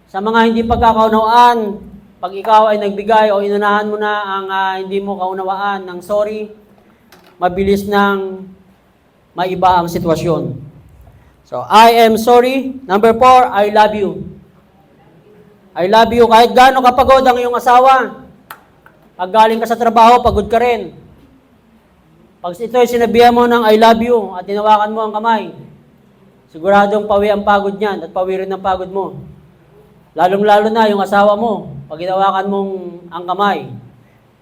Sa mga hindi pagkakaunawaan, pag ikaw ay nagbigay o inunahan mo na ang hindi mo kaunawaan ng sorry, mabilis nang maiba ang sitwasyon. So, I am sorry. Number 4, I love you. I love you. Kahit gaano kapagod ang iyong asawa, pag galing ka sa trabaho, pagod ka rin. Pag ito ay sinabihan mo ng I love you at tinawakan mo ang kamay, siguradong pawi ang pagod niyan at pawi rin ang pagod mo. Lalong-lalo na yung asawa mo, pag hinawakan mong ang kamay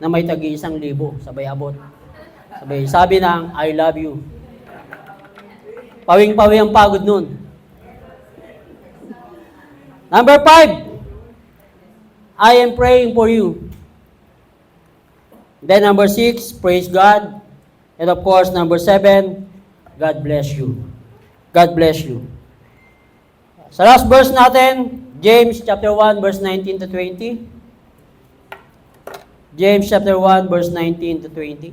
na may tag-1,000, sabay abot. Sabay sabi ng I love you. Pawing-pawi ang pagod nun. Number 5, I am praying for you. Then number 6, praise God. And of course, number 7, God bless you. God bless you. Sa last verse natin, James chapter 1 verse 19 to 20. James chapter 1 verse 19 to 20.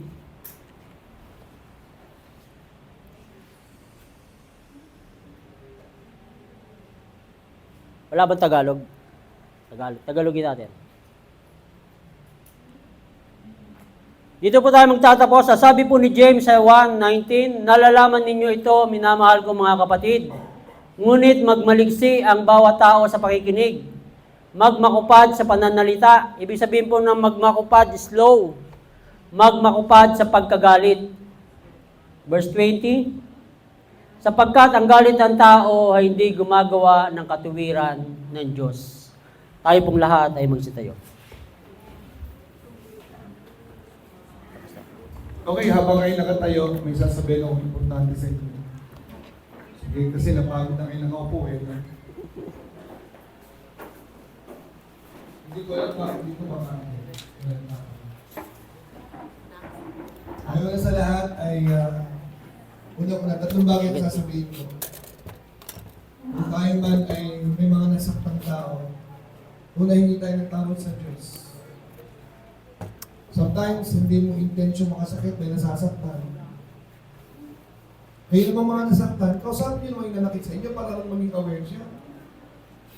Wala bang Tagalog? Tagalogin natin. Dito po tayo magtatapos. Sabi po ni James sa 1:19, nalalaman ninyo ito, minamahal ko mga kapatid. Ngunit magmaliksi ang bawat tao sa pakikinig. Magmakupad sa pananalita. Ibig sabihin po ng magmakupad, slow. Magmakupad sa pagkagalit. Verse 20, sapagkat ang galit ng tao ay hindi gumagawa ng katuwiran ng Diyos. Tayo pong lahat ay magsitayo. Okay, habang kayo nakatayo, may sasabihin akong importante sa inyo. Sige, kasi napagod na kayo nakaupo eh. No? Hindi ko alam bakit dito Ayaw na sa lahat ay una-una, tatlong bagay ang sasabihin ko. Kung tayo man ay may mga nasaktan tao, una hindi tayo nagtawad sa Diyos. Sometimes, hindi mo intensyon makasakit, may nasasaktan. Kayo namang mga nasaktan, kausapin niyo naman yung nanakit sa inyo para lang maging aware siya.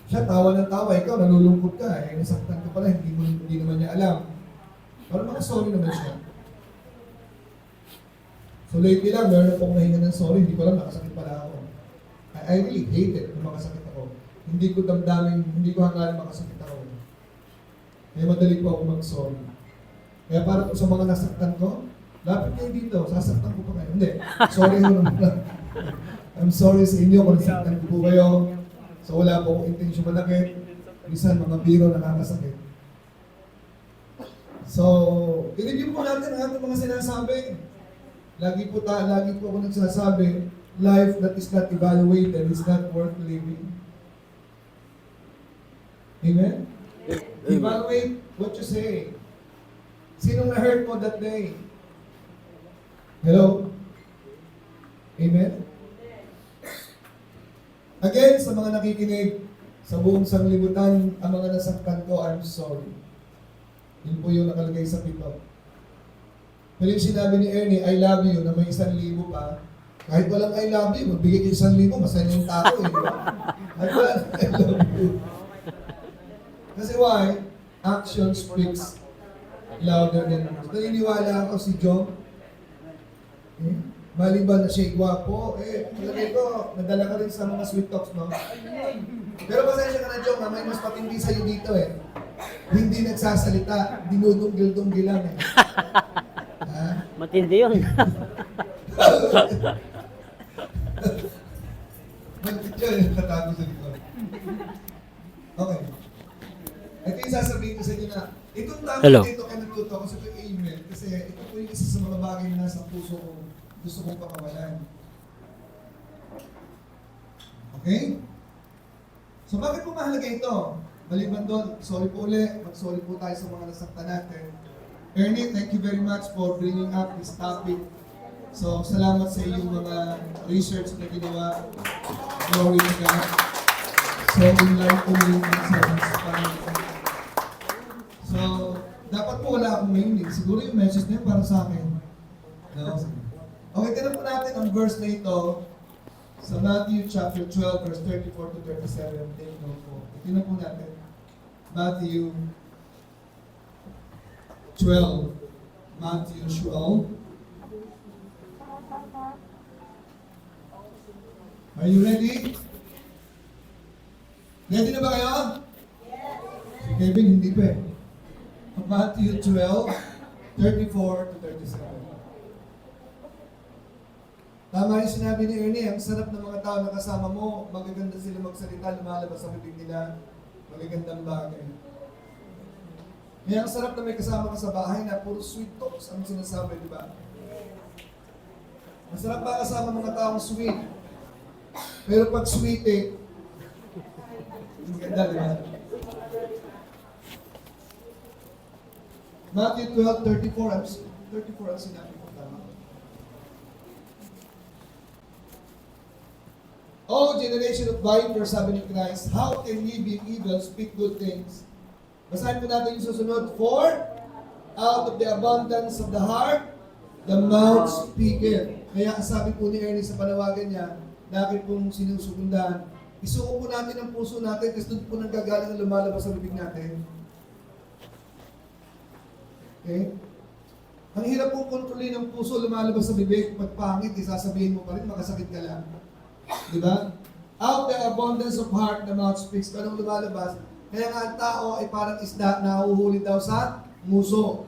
Siya, tawa ng tawa, ikaw, nalulungkot ka, nasaktan ka pala, hindi naman niya alam. Pero mga sorry naman siya. So lately lang, meron akong nahinga ng sorry, hindi ko alam, nakasakit pala ako. I really hate it kung makasakit ako. Hindi ko damdamin, hindi ko hanggang makasakit ako. Kaya madali po ako mag-sorry. Kaya para po sa mga nasaktan ko, lapit kayo dito, sasaktan ko pa kayo. Hindi, sorry ho naman. I'm sorry sa inyo kung nasaktan ko po kayo. So wala po akong intensyon manakit. Minsan mga biro nakakasakit. So, i-review po natin ang ating mga sinasabi. Lagi po ako nagsasabi, life that is not evaluated is not worth living. Amen? Evaluate what you say. Sinong na-hurt mo that day? Hello? Amen? Again, sa mga nakikinig, sa buong sanglibutan, ang mga nasaktan ko, I'm sorry. Yun po yung nakalagay sa pito. Pero yung sinabi ni Ernie, I love you, na may 1,000 pa, kahit walang I love you, magbigay kayo 1,000, masaya yung tao eh. Kahit walang I love you. Kasi why? Action speaks louder than words. Naniniwala ako si John. Maliban na siya'y gwapo, palagay ko, nadala ka rin sa mga sweet talks, no? Pero pasensya ka na, John, may mas patindi sa'yo dito eh. Hindi nagsasalita, dinudunggil-dunggil lang eh. Ha? Matindi yun. Magkit yun, natago sa likod. Okay. Ito yung sasabihin ko sa inyo na, itong tama dito kayo nagluto ako sa amen, kasi ito po yung isa sa mga bagay na nasa puso ko, gusto kong pakawalan. Okay? So bakit po mahalaga ito? Maliban doon, sorry po ulit, mag-sorry po tayo sa mga nasaktan natin. Ernie, thank you very much for bringing up this topic. So, salamat sa iyong mga research na ginawa. Glory to God. So, enlightening sa So, dapat po wala akong mahinig. Siguro yung message na yun para sa akin. No? Okay, tinan po natin ang verse na ito sa Matthew chapter 12, verse 34 to 37. Take note po. Tinan po natin. Matthew 12. Matthew 12. Are you ready? Ready na ba kayo? Yes. Si Kevin, hindi pa eh. Matthew 12, 34 to 37. Tama yung sinabi ni Ernie, ang sarap ng mga tao na kasama mo, magaganda sila magsalita, lumalabas sa bibig nila, magagandang bagay. Kaya ang sarap na may kasama ka sa bahay na puro sweet talks ang sinasabi, di ba? Masarap ba kasama mga taong sweet? Pero pag sweet eh, ang ganda, di ba? Matthew 12:34 ang sinabi ko tama. O generation of vipers, sabi ni Christ, how can ye being evil speak good things? Basahin po natin yung susunod. For out of the abundance of the heart, the mouth speaketh. Kaya sabi po ni Ernie sa panawagan niya, lagi pong sinusukundan, isuko po natin ang puso natin kasi doon po nanggagaling ang lumalabas sa bibig natin. Okay? Ang hirap pong kontrolin ng puso, lumalabas sa bibig. Pag pangit, isasabihin mo pa rin, makasakit ka lang. Di ba? Out the abundance of heart, the mouth speaks. Anong lumalabas? Kaya nga ang tao ay parang isda na nahuhuli daw sa muso,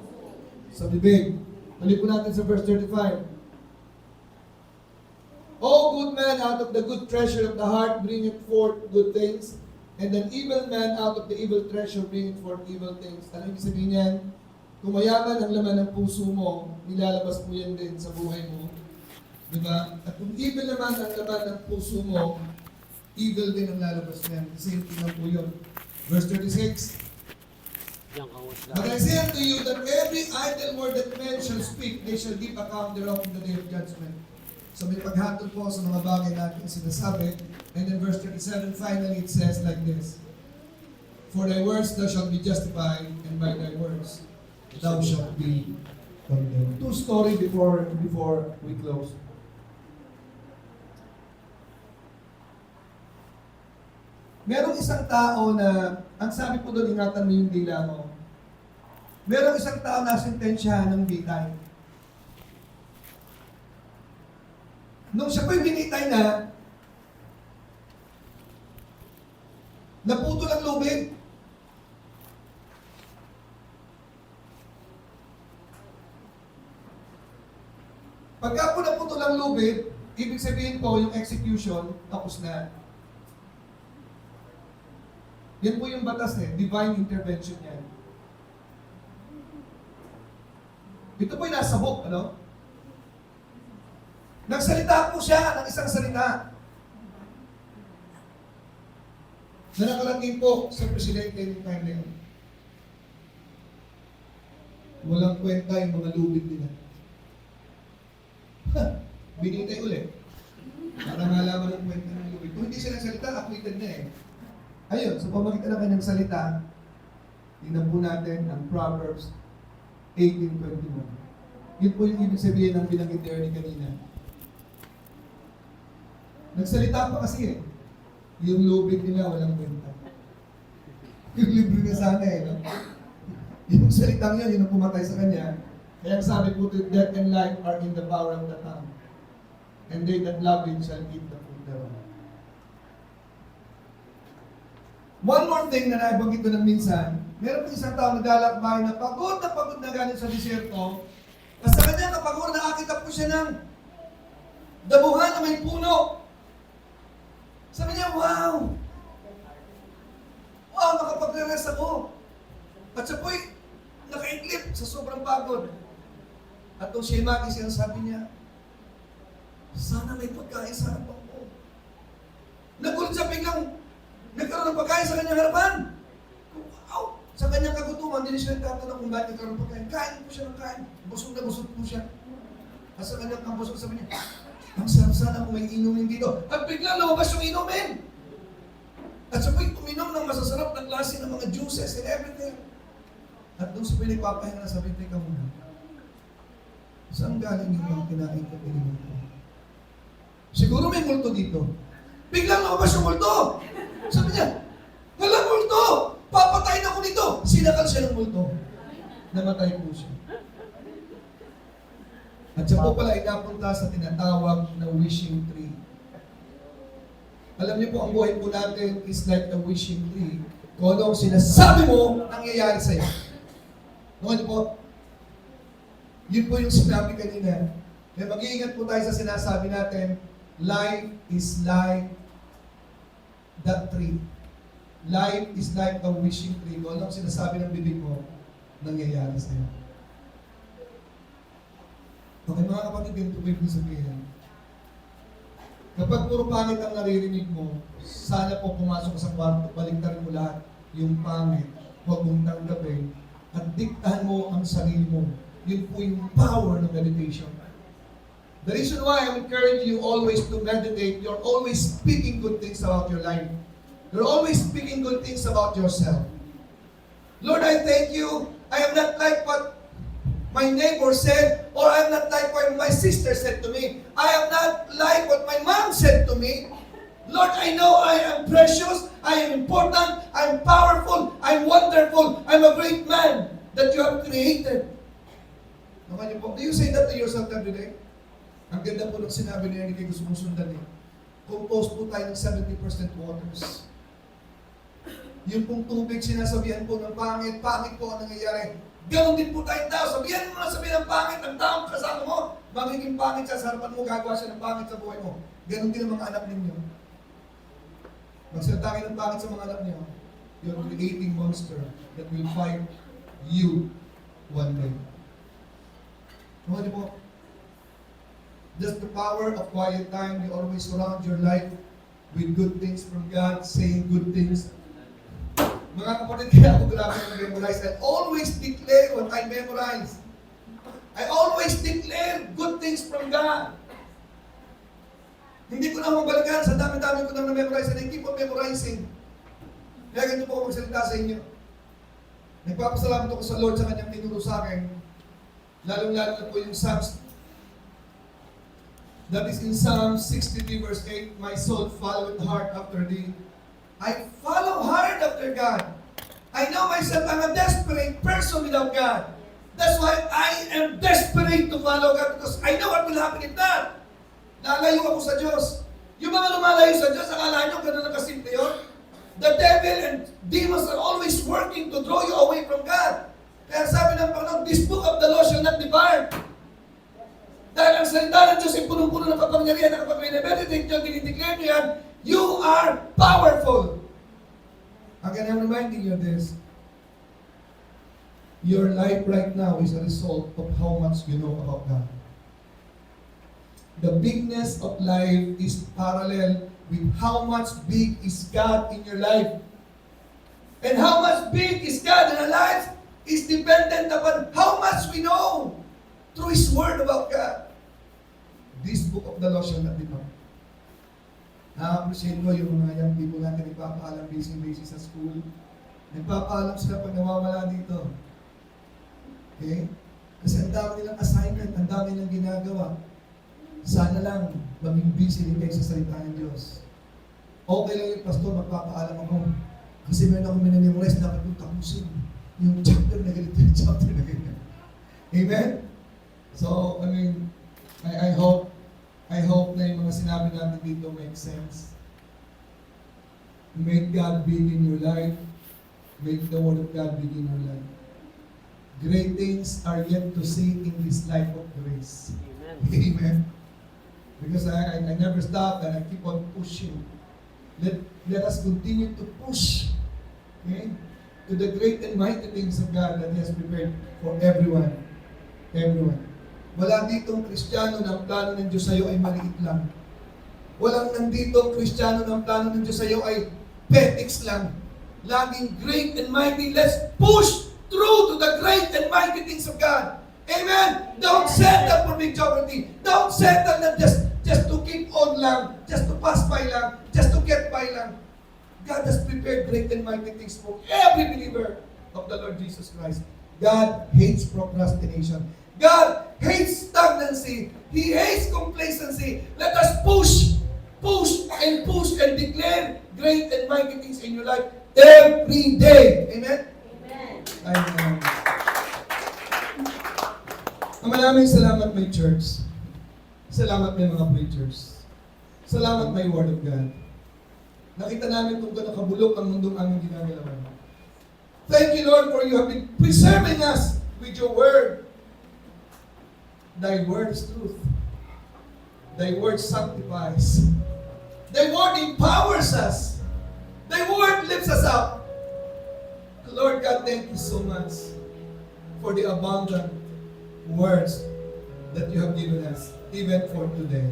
sa bibig. Tuloy po natin sa verse 35. O good man, out of the good treasure of the heart bringeth forth good things, and an evil man out of the evil treasure bringeth forth evil things. Ano ibig sabihin yan? Kung mayaman ang laman ng puso mo, nilalabas mo yan din sa buhay mo. Diba? At kung evil naman ang laman ng puso mo, evil din ang lalabas niyan. Same thing lang po yun. Verse 36. But I say unto you that every idle word that men shall speak, they shall give account thereof in the day of judgment. So may paghatol po sa mga bagay natin sinasabi. And then verse 37, finally it says like this. For thy words thou shalt be justified, and by thy words thou shalt be condemned. Two story before we close. Merong isang tao na, ang sabi po doon, ingatan mo yung dila mo. Merong isang tao na sentensyahan ng bitay. Nung siya po'y binitay na, naputol ang lubid. Pagka po naputol ang lubid, ibig sabihin po yung execution, tapos na. Yan po yung batas divine intervention yan. Ito po'y nasa book, ano? Nagsalita po siya ng isang salita na nakalagay po sa presidente ng time na yun. Walang kwenta yung mga lubid nila. Binitay ulit. Para malaman ng kwenta ng lubid. Kung hindi siya nagsalita, acquitted na eh. Ayun, sa pamagitan ng kanyang salita, tingnan po natin ang Proverbs 18:21. Yun po yung ibig sabihin ng binanggit ni Ernie kanina. Nagsalita pa kasi eh. Yung lubid nila walang kwenta. Yung libro niya sana eh. No? Yung salitang yun, yun ang pumatay sa kanya. Kaya sabi po, death and life are in the power of the tongue. And they that love it shall eat the fruit thereof. One more thing na naibanggit ko ng minsan, meron po isang tao naglalakbay na pagod na galing sa disyerto. At sa kanya kapagod nakakita po siya ng damuhan na may puno. Sabi niya, wow! Wow, makapag-rest ako. At siya po'y nakaiklip sa sobrang pagod. At nung siya makis yan, sabi niya, sana may pagkain sa harapan ko. Nagulat siya biglang nagkaroon ng pagkain sa kanyang harapan. Wow! Sa kanyang kagutuman, hindi siya nagtatanong kung bakit nagkaroon ng pagkain. Kain po siya ng kain. Busog na busog po siya. At sa kanyang kabusog, sabi niya, ang sarap sana kung may inumin dito. At biglang lumabas yung inumin. At siya po'y uminom ng masasarap na klase ng mga juices and everything. At doon sa pinagpapahinga na sabi, teka muna. Saan galing yung mga kinain ko pinigil ko? Siguro may multo dito. Biglang lumabas yung multo. Sabi niya, walang multo! Papatayin ako dito! Sinakal siya ng multo. Namatay po siya. At siya po pala ay napunta sa tinatawag na wishing tree. Alam niyo po, ang buhay po natin is like a wishing tree. Kung ano ang sinasabi mo, nangyayari sa'yo. Ano po? Yun po yung sinabi kanina. Kaya mag-iingat po tayo sa sinasabi natin, life is like that tree. Life is like a wishing tree. Kung ano ang sinasabi ng bibig mo, nangyayari sa'yo. Okay, mga kapatid, ganito po yung sabihin. Kapag puro pangit ang naririnig mo, sana po pumasok sa kwarto, baliktarin mo lahat yung pangit, huwag mong tanggapin, at diktahan mo ang sarili mo. Yun po yung power ng meditation. The reason why I'm encouraging you always to meditate, you're always speaking good things about your life. You're always speaking good things about yourself. Lord, I thank you. I am not like what my neighbor said, or I am not like what my sister said to me. I am not like what my mom said to me. Lord, I know I am precious, I am important, I am powerful, I am wonderful, I am a great man that you have created. Naman niyo po, do you say that to yourself every day? Ang ganda po ng sinabi ni Ernie kay gusto mong sundan eh. Composed po tayo ng 70% waters. Yung pong tubig, sinasabihan po ng pangit, pangit po ang nangyayari. Ganon din po tayong tao. Sabihan mo na sabihin ng pangit, ang taong kasama mo, magiging pangit siya sa harapan mo, gagawa siya ng pangit sa buhay mo. Ganon din ang mga anak ninyo. Magsalita kayo ng pangit sa mga anak niyo, you're creating monster that will fight you one day. Ano po? Just the power of quiet time. You always surround your life with good things from God, saying good things. Mga kapatid, kaya ako grabe mag-memorize. I always declare what I memorize. I always declare good things from God. Hindi ko na mabalikan, sa dami-dami ko na na-memorize, and I keep on memorizing. Kaya ganito po ako magsalita sa inyo. Nagpapasalamat ako sa Lord sa kanyang tinuro sa akin. Lalong-lalo na po yung Psalms. That is in Psalm 63 verse 8, my soul followeth hard after thee. I follow hard after God. I know myself, I'm a desperate person without God. That's why I am desperate to follow God because I know what will happen if not. Nalayo ako sa Diyos. Yung mga lumalayo sa Diyos, akala nyo ganun na kasimple yun? The devil and demons are always working to draw you away from God. Kaya sabi ng Panginoon, this book of the law shall not depart. Dahil ang salita ng Diyos ay punong-puno ng kapangyarihan na kapag meditate nyo, dinideclare nyo yan, you are powerful. Again, I'm reminding you of this. Your life right now is a result of how much you know about God. The bigness of life is parallel with how much big is God in your life. And how much big is God in our lives is dependent upon how much we know through His Word about God. This book of the law shall not depart. Na-appreciate ko yung mga young people natin nagpapaalam busy sa school. Nagpapaalam sila pag nawawala dito. Okay? Kasi ang dami nilang assignment, ang dami nilang ginagawa. Sana lang maging busy din kayo sa salita ng Diyos. Okay lang yung pastor, magpapaalam ako. Kasi meron ako minimemorize, dapat kong tapusin. Yung chapter na ganito, yung chapter na ganito. Amen? So, I hope na yung mga sinabi natin dito make sense. Make God big in your life. Make the Word of God big in your life. Great things are yet to see in this life of grace. Amen. Amen. Because I never stop and I keep on pushing. Let us continue to push, okay, to the great and mighty things of God that He has prepared for everyone. Everyone. Wala ditong Kristiyano na ang plano ng Diyos sa iyo ay maliit lang. Walang nandito Kristiyano na ang plano ng Diyos sa iyo ay petics lang. Laging great and mighty. Let's push through to the great and mighty things of God. Amen? Don't settle for mediocrity. Don't settle na just to keep on lang, just to pass by lang, just to get by lang. God has prepared great and mighty things for every believer of the Lord Jesus Christ. God hates procrastination. God hates stagnancy. He hates complacency. Let us push and declare great and mighty things in your life every day. Amen? Amen. Maraming salamat, my church. Salamat, my mga preachers. Salamat, my Word of God. Nakita namin kung gano'ng kabulok ang mundong aming ginagalawan. Thank you, Lord, for you have been preserving us with your Word. Thy Word is truth. Thy Word sanctifies. Thy Word empowers us. Thy Word lifts us up. Lord God, thank you so much for the abundant words that you have given us, even for today.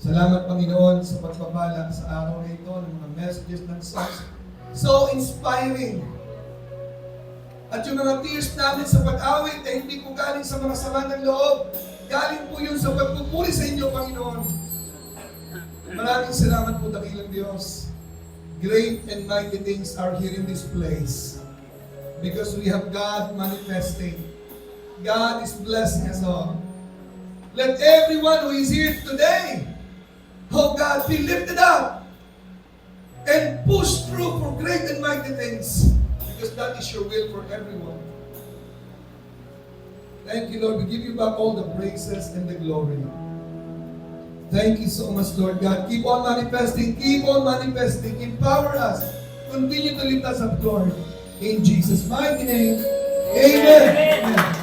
Salamat, Panginoon, sa pagpapala sa araw na ito ng mga messages ng songs. So inspiring. At yung mga tears namin sa pag-awit ay hindi ko galing sa mga sama ng loob. Galing po yun sa pagpupuri sa inyo, Panginoon. Maraming salamat po, dakilang Diyos. Great and mighty things are here in this place. Because we have God manifesting. God is blessing us all. Let everyone who is here today, oh God, be lifted up and push through for great and mighty things. Because that is your will for everyone. Thank you, Lord. We give you back all the praises and the glory. Thank you so much, Lord God. Keep on manifesting. Keep on manifesting. Empower us. Continue to lift us up, Lord. In Jesus' mighty name. Amen. Amen.